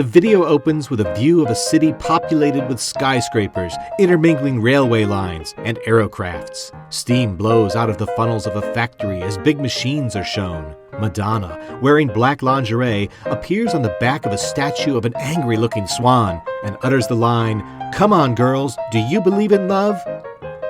The video opens with a view of a city populated with skyscrapers, intermingling railway lines, and aerocrafts. Steam blows out of the funnels of a factory as big machines are shown. Madonna, wearing black lingerie, appears on the back of a statue of an angry-looking swan and utters the line, "Come on, girls, do you believe in love?"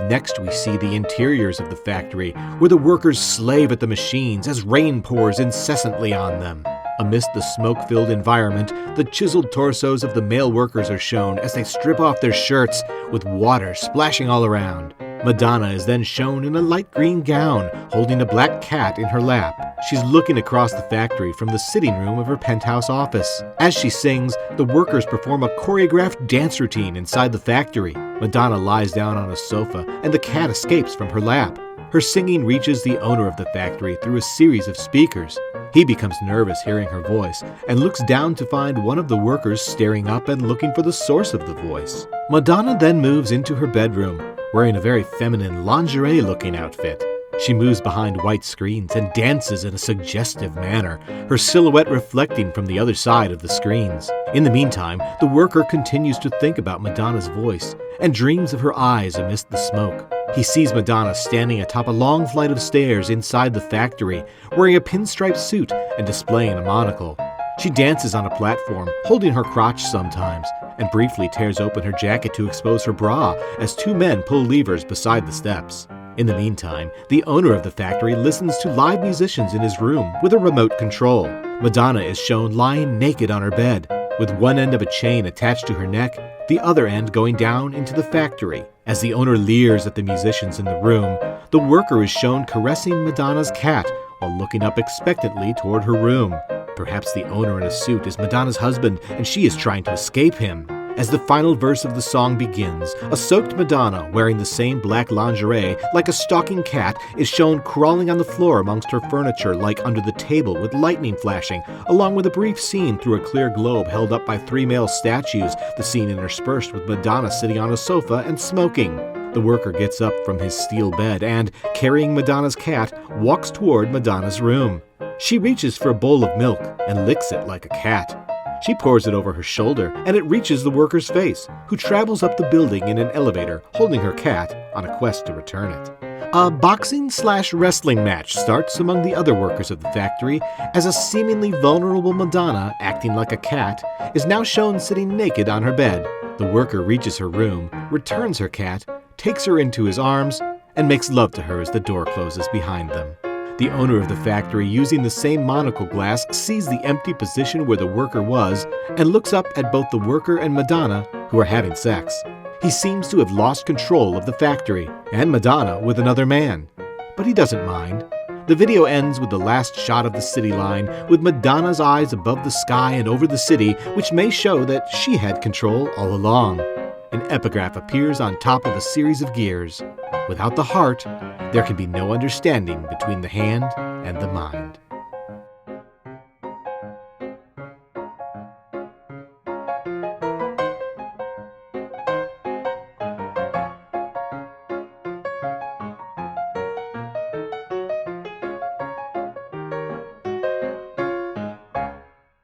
Next, we see the interiors of the factory, where the workers slave at the machines as rain pours incessantly on them. Amidst the smoke-filled environment, the chiseled torsos of the male workers are shown as they strip off their shirts, with water splashing all around. Madonna is then shown in a light green gown, holding a black cat in her lap. She's looking across the factory from the sitting room of her penthouse office. As she sings, the workers perform a choreographed dance routine inside the factory. Madonna lies down on a sofa, and the cat escapes from her lap. Her singing reaches the owner of the factory through a series of speakers. He becomes nervous hearing her voice and looks down to find one of the workers staring up and looking for the source of the voice. Madonna then moves into her bedroom, wearing a very feminine lingerie-looking outfit. She moves behind white screens and dances in a suggestive manner, her silhouette reflecting from the other side of the screens. In the meantime, the worker continues to think about Madonna's voice and dreams of her eyes amidst the smoke. He sees Madonna standing atop a long flight of stairs inside the factory, wearing a pinstripe suit and displaying a monocle. She dances on a platform, holding her crotch sometimes, and briefly tears open her jacket to expose her bra as two men pull levers beside the steps. In the meantime, the owner of the factory listens to live musicians in his room with a remote control. Madonna is shown lying naked on her bed, with one end of a chain attached to her neck, the other end going down into the factory. As the owner leers at the musicians in the room, the worker is shown caressing Madonna's cat while looking up expectantly toward her room. Perhaps the owner in a suit is Madonna's husband and she is trying to escape him. As the final verse of the song begins, a soaked Madonna, wearing the same black lingerie like a stalking cat, is shown crawling on the floor amongst her furniture like under the table with lightning flashing, along with a brief scene through a clear globe held up by three male statues, the scene interspersed with Madonna sitting on a sofa and smoking. The worker gets up from his steel bed and, carrying Madonna's cat, walks toward Madonna's room. She reaches for a bowl of milk and licks it like a cat. She pours it over her shoulder, and it reaches the worker's face, who travels up the building in an elevator, holding her cat on a quest to return it. A boxing/wrestling match starts among the other workers of the factory as a seemingly vulnerable Madonna, acting like a cat, is now shown sitting naked on her bed. The worker reaches her room, returns her cat, takes her into his arms, and makes love to her as the door closes behind them. The owner of the factory, using the same monocle glass, sees the empty position where the worker was and looks up at both the worker and Madonna, who are having sex. He seems to have lost control of the factory, and Madonna with another man. But he doesn't mind. The video ends with the last shot of the city line, with Madonna's eyes above the sky and over the city, which may show that she had control all along. An epigraph appears on top of a series of gears. Without the heart, there can be no understanding between the hand and the mind.